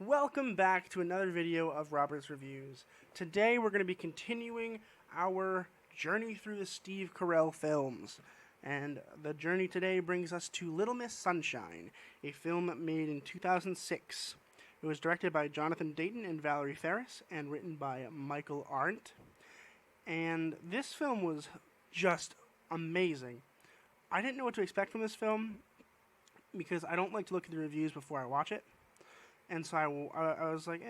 Welcome back to another video of Robert's Reviews. Today we're going to be continuing our journey through the Steve Carell films. And the journey today brings us to Little Miss Sunshine, a film made in 2006. It was directed by Jonathan Dayton and Valerie Ferris and written by Michael Arndt. And this film was just amazing. I didn't know what to expect from this film because I don't like to look at the reviews before I watch it. And so I was like,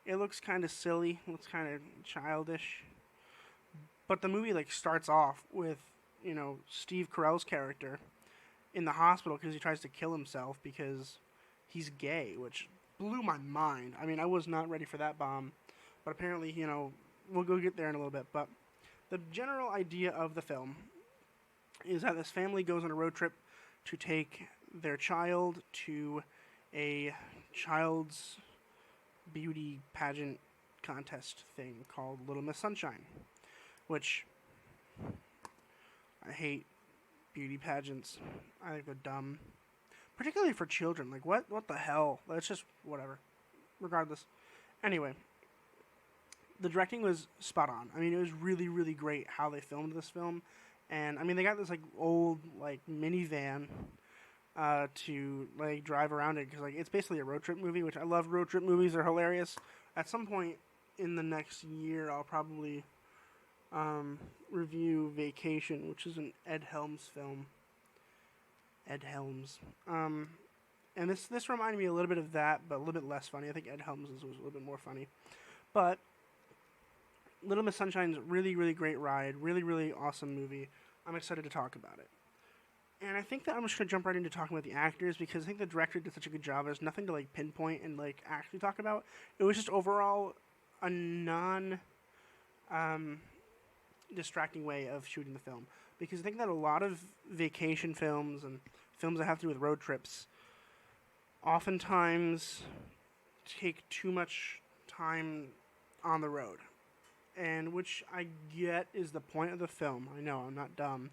it looks kind of silly, looks kind of childish. But the movie starts off with, Steve Carell's character in the hospital because he tries to kill himself because he's gay, which blew my mind. I mean, I was not ready for that bomb. But apparently, we'll go get there in a little bit. But the general idea of the film is that this family goes on a road trip to take their child to a child's beauty pageant contest thing called Little Miss Sunshine, which I hate beauty pageants. I think they're dumb, particularly for children. Like, what the hell? That's just whatever. Regardless. Anyway, the directing was spot on. I mean, it was really, really great how they filmed this film. And, I mean, they got this, old, minivan to drive around it because it's basically a road trip movie, which I love. Road trip movies are hilarious. At some point in the next year, I'll probably review Vacation, which is an Ed Helms film. Ed Helms, and this reminded me a little bit of that, but a little bit less funny. I think Ed Helms was a little bit more funny, but Little Miss Sunshine's a really, really great ride. Really, really awesome movie. I'm excited to talk about it. And I think that I'm just going to jump right into talking about the actors because I think the director did such a good job. There's nothing to pinpoint and actually talk about. It was just overall a non distracting way of shooting the film. Because I think that a lot of vacation films and films that have to do with road trips oftentimes take too much time on the road. And which I get is the point of the film. I know, I'm not dumb.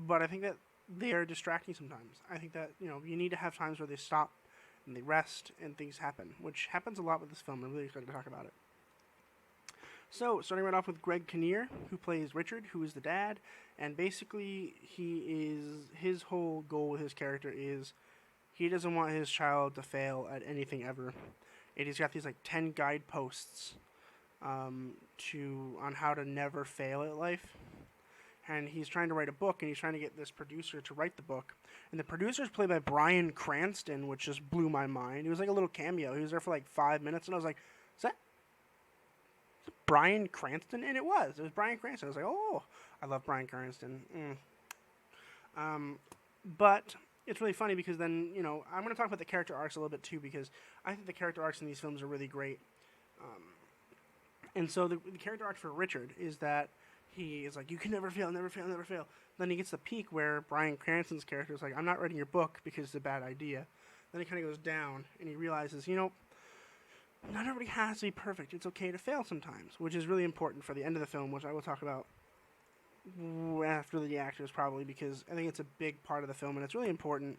But I think that they are distracting sometimes. I think that, you need to have times where they stop and they rest and things happen, which happens a lot with this film. I'm really excited to talk about it. So, starting right off with Greg Kinnear, who plays Richard, who is the dad, and basically his whole goal with his character is he doesn't want his child to fail at anything ever. And he's got these 10 guideposts on how to never fail at life. And he's trying to write a book, and he's trying to get this producer to write the book. And the producer is played by Bryan Cranston, which just blew my mind. He was like a little cameo. He was there for 5 minutes, and I was like, is that Bryan Cranston? And it was Bryan Cranston. I was like, oh, I love Bryan Cranston. But it's really funny because then, I'm going to talk about the character arcs a little bit too, because I think the character arcs in these films are really great. And so the character arc for Richard is that he is like, you can never fail, never fail, never fail. Then he gets the peak where Bryan Cranston's character is like, I'm not writing your book because it's a bad idea. Then he kind of goes down, and he realizes, not everybody has to be perfect. It's okay to fail sometimes, which is really important for the end of the film, which I will talk about after the actors probably, because I think it's a big part of the film, and it's really important.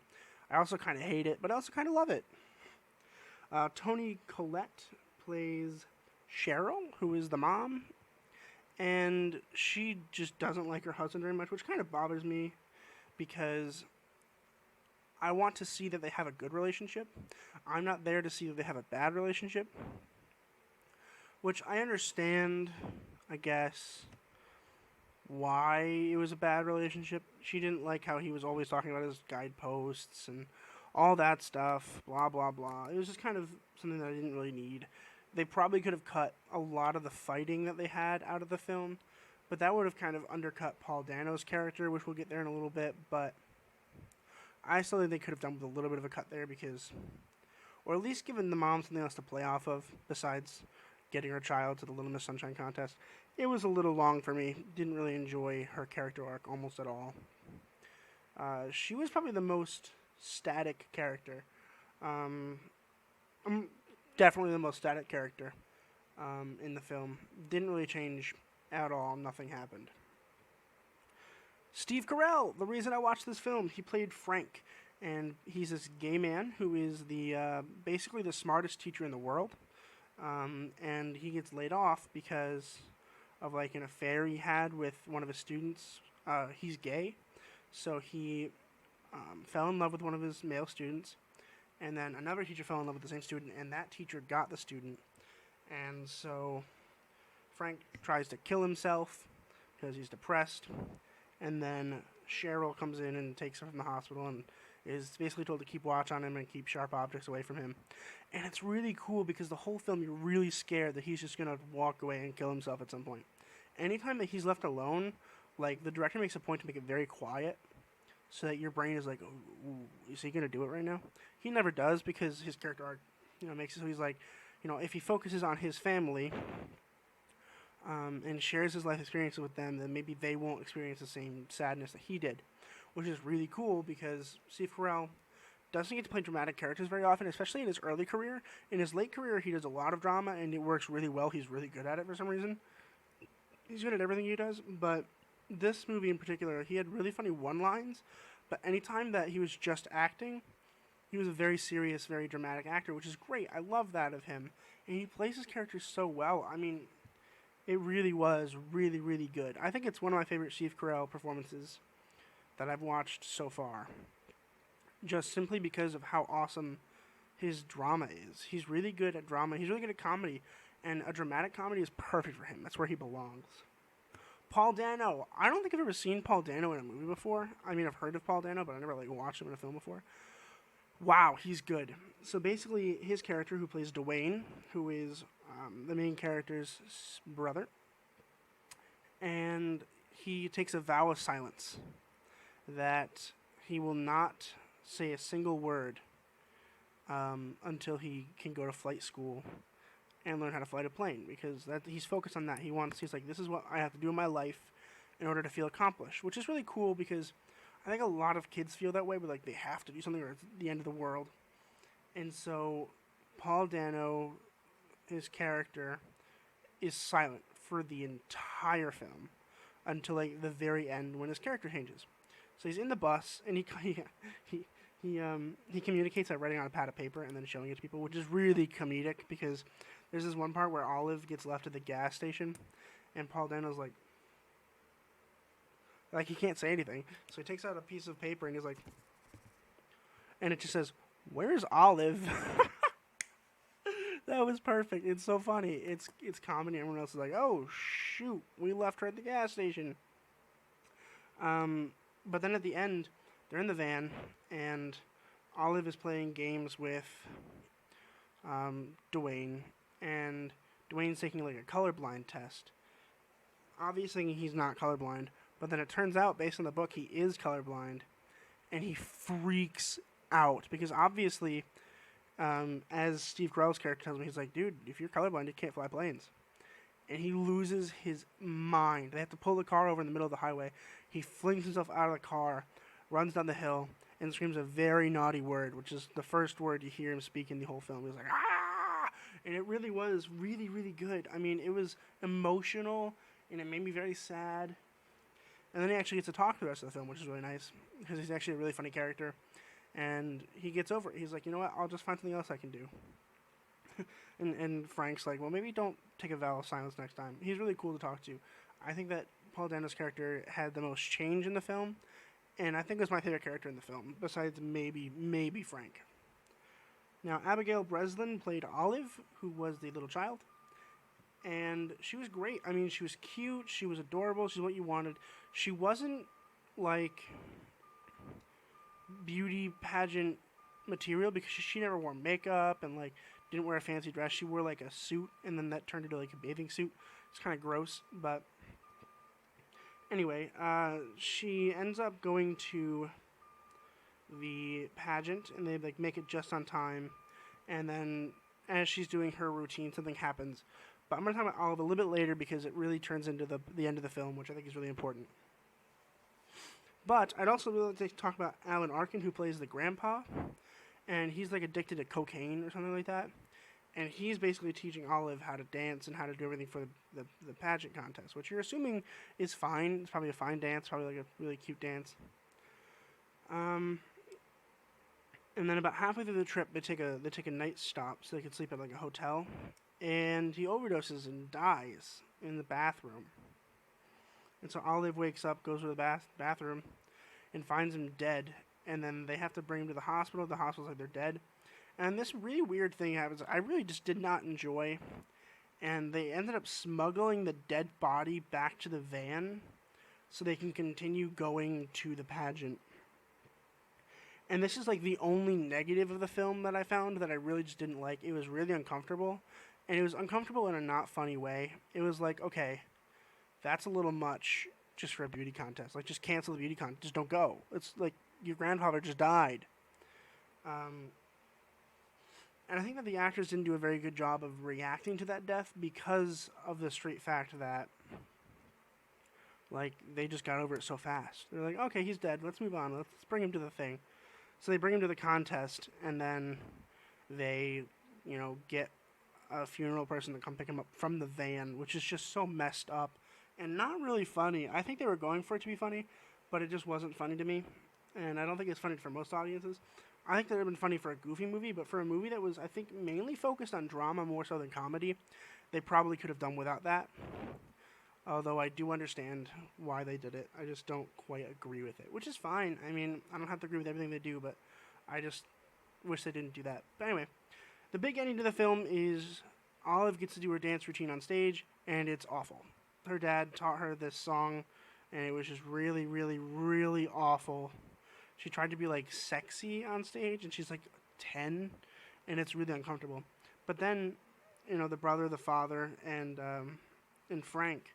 I also kind of hate it, but I also kind of love it. Toni Collette plays Cheryl, who is the mom. And she just doesn't like her husband very much, which kind of bothers me because I want to see that they have a good relationship. I'm not there to see that they have a bad relationship, which I understand, I guess, why it was a bad relationship. She didn't like how he was always talking about his guideposts and all that stuff, blah, blah, blah. It was just kind of something that I didn't really need. They probably could have cut a lot of the fighting that they had out of the film, but that would have kind of undercut Paul Dano's character, which we'll get there in a little bit, but I still think they could have done with a little bit of a cut there because, or at least given the mom something else to play off of besides getting her child to the Little Miss Sunshine contest. It was a little long for me. Didn't really enjoy her character arc almost at all. She was probably the most static character. Definitely the most static character in the film. Didn't really change at all. Nothing happened. Steve Carell, the reason I watched this film, he played Frank. and he's this gay man who is the basically the smartest teacher in the world, and he gets laid off because of like an affair he had with one of his students. He's gay, so he fell in love with one of his male students, and then another teacher fell in love with the same student, and that teacher got the student, and so Frank tries to kill himself because he's depressed, and then Cheryl comes in and takes him from the hospital and is basically told to keep watch on him and keep sharp objects away from him. And it's really cool because the whole film you're really scared that he's just going to walk away and kill himself at some point. Anytime that he's left alone, like the director makes a point to make it very quiet so that your brain is like, ooh, is he going to do it right now? He never does because his character arc, makes it so he's like, if he focuses on his family and shares his life experiences with them, then maybe they won't experience the same sadness that he did, which is really cool because Steve Carell doesn't get to play dramatic characters very often, especially in his early career. In his late career, he does a lot of drama, and it works really well. He's really good at it for some reason. He's good at everything he does, but this movie in particular, he had really funny one-lines, but anytime that he was just acting, he was a very serious, very dramatic actor, which is great. I love that of him, and he plays his characters so well. I mean, it really was really, really good. I think it's one of my favorite Steve Carell performances that I've watched so far, just simply because of how awesome his drama is. He's really good at drama. He's really good at comedy, and a dramatic comedy is perfect for him. That's where he belongs. Paul Dano. I don't think I've ever seen Paul Dano in a movie before. I mean, I've heard of Paul Dano, but I never watched him in a film before. Wow, he's good. So basically, his character, who plays Dwayne, who is the main character's brother, and he takes a vow of silence that he will not say a single word until he can go to flight school and learn how to fly a plane, because he's focused on that. He's like, this is what I have to do in my life in order to feel accomplished, which is really cool because I think a lot of kids feel that way, but like they have to do something or it's the end of the world. And so Paul Dano, his character, is silent for the entire film until like the very end when his character changes. So he's in the bus and he communicates by writing on a pad of paper and then showing it to people, which is really comedic because there's this one part where Olive gets left at the gas station and Paul Dano's like he can't say anything. So he takes out a piece of paper and he's like, and it just says, "Where's Olive?" That was perfect. It's so funny. It's comedy. Everyone else is like, "Oh shoot, we left her at the gas station." But then at the end, they're in the van, and Olive is playing games with Dwayne, and Dwayne's taking like a colorblind test. Obviously, he's not colorblind, but then it turns out, based on the book, he is colorblind, and he freaks out because obviously, as Steve Carell's character tells me, he's like, "Dude, if you're colorblind, you can't fly planes." And he loses his mind. They have to pull the car over in the middle of the highway. He flings himself out of the car, runs down the hill, and screams a very naughty word, which is the first word you hear him speak in the whole film. He's like, "Ah!" And it really was really, really good. I mean, it was emotional, and it made me very sad. And then he actually gets to talk the rest of the film, which is really nice, because he's actually a really funny character. And he gets over it. He's like, "You know what, I'll just find something else I can do." and Frank's like, "Well, maybe don't take a vow of silence next time." He's really cool to talk to. I think that Paul Dano's character had the most change in the film, and I think it was my favorite character in the film, besides maybe Frank. Now, Abigail Breslin played Olive, who was the little child, and she was great. I mean, she was cute, she was adorable, she's what you wanted. She wasn't, like, beauty pageant material, because she never wore makeup and, like, didn't wear a fancy dress. She wore, like, a suit, and then that turned into, like, a bathing suit. It's kind of gross, but anyway, she ends up going to the pageant, and they like make it just on time, and then as she's doing her routine, something happens. But I'm going to talk about Olive a little bit later because it really turns into the end of the film, which I think is really important. But I'd also really like to talk about Alan Arkin, who plays the grandpa, and he's like addicted to cocaine or something like that. And he's basically teaching Olive how to dance and how to do everything for the pageant contest, which you're assuming is fine. It's probably a fine dance, probably like a really cute dance. And then about halfway through the trip, they take a night stop so they can sleep at like a hotel, and he overdoses and dies in the bathroom. And so Olive wakes up, goes to the bathroom, and finds him dead. And then they have to bring him to the hospital. The hospital's like, they're dead. And this really weird thing happens. I really just did not enjoy. And they ended up smuggling the dead body back to the van so they can continue going to the pageant. And this is like the only negative of the film that I found that I really just didn't like. It was really uncomfortable. And it was uncomfortable in a not funny way. It was like, okay, that's a little much just for a beauty contest. Like, just cancel the beauty contest. Just don't go. It's like your grandfather just died. And I think that the actors didn't do a very good job of reacting to that death because of the straight fact that, like, they just got over it so fast. They're like, okay, he's dead. Let's move on. Let's bring him to the thing. So they bring him to the contest, and then they, get a funeral person to come pick him up from the van, which is just so messed up and not really funny. I think they were going for it to be funny, but it just wasn't funny to me. And I don't think it's funny for most audiences. I think that would have been funny for a goofy movie, but for a movie that was, I think, mainly focused on drama more so than comedy, they probably could have done without that. Although I do understand why they did it. I just don't quite agree with it, which is fine. I mean, I don't have to agree with everything they do, but I just wish they didn't do that. But anyway, the big ending to the film is Olive gets to do her dance routine on stage, and it's awful. Her dad taught her this song, and it was just really, really, really awful. She tried to be, like, sexy on stage, and she's, like, 10, and it's really uncomfortable. But then, the brother, the father, and Frank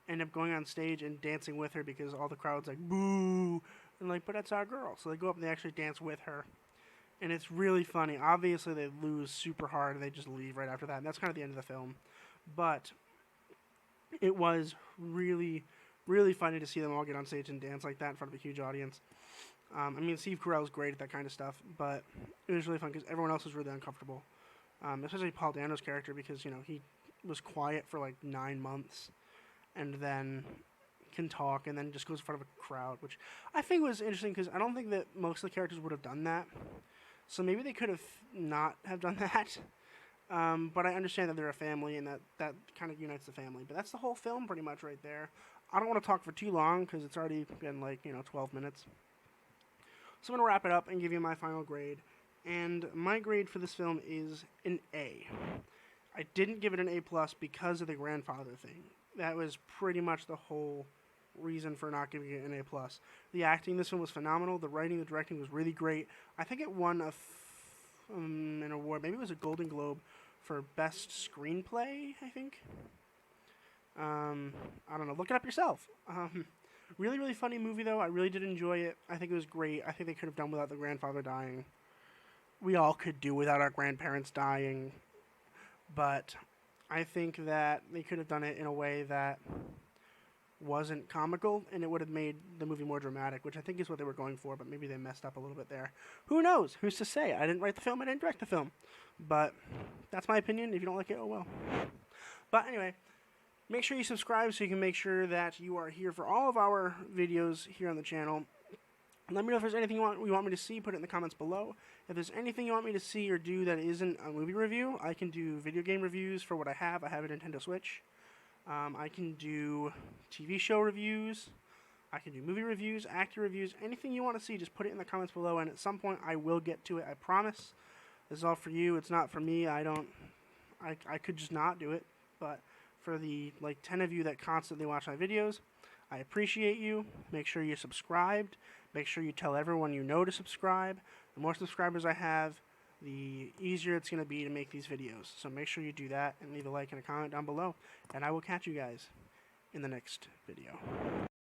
end up going on stage and dancing with her because all the crowd's like, boo, and like, but that's our girl. So they go up and they actually dance with her. And it's really funny. Obviously, they lose super hard, and they just leave right after that. And that's kind of the end of the film. But it was really, really funny to see them all get on stage and dance like that in front of a huge audience. I mean, Steve Carell's great at that kind of stuff, but it was really fun because everyone else was really uncomfortable. Especially Paul Dano's character because, he was quiet for like 9 months and then can talk and then just goes in front of a crowd, which I think was interesting because I don't think that most of the characters would have done that. So maybe they could have not have done that. But I understand that they're a family and that kind of unites the family. But that's the whole film pretty much right there. I don't want to talk for too long because it's already been like, 12 minutes. So I'm going to wrap it up and give you my final grade. And my grade for this film is an A. I didn't give it an A+ because of the grandfather thing. That was pretty much the whole reason for not giving it an A+. The acting in this one was phenomenal. The writing, the directing was really great. I think it won an award. Maybe it was a Golden Globe for Best Screenplay, I think. I don't know. Look it up yourself. Really, really funny movie, though. I really did enjoy it. I think it was great. I think they could have done without the grandfather dying. We all could do without our grandparents dying. But I think that they could have done it in a way that wasn't comical, and it would have made the movie more dramatic, which I think is what they were going for, but maybe they messed up a little bit there. Who knows? Who's to say? I didn't write the film, I didn't direct the film. But that's my opinion. If you don't like it, oh well. But anyway, make sure you subscribe so you can make sure that you are here for all of our videos here on the channel. Let me know if there's anything you want me to see. Put it in the comments below. If there's anything you want me to see or do that isn't a movie review, I can do video game reviews for what I have. I have a Nintendo Switch. I can do TV show reviews. I can do movie reviews, actor reviews. Anything you want to see, just put it in the comments below, and at some point I will get to it. I promise. This is all for you. It's not for me. I could just not do it. But for the 10 of you that constantly watch my videos, I appreciate you. Make sure you're subscribed. Make sure you tell everyone you know to subscribe. The more subscribers I have, the easier it's going to be to make these videos. So make sure you do that and leave a like and a comment down below. And I will catch you guys in the next video.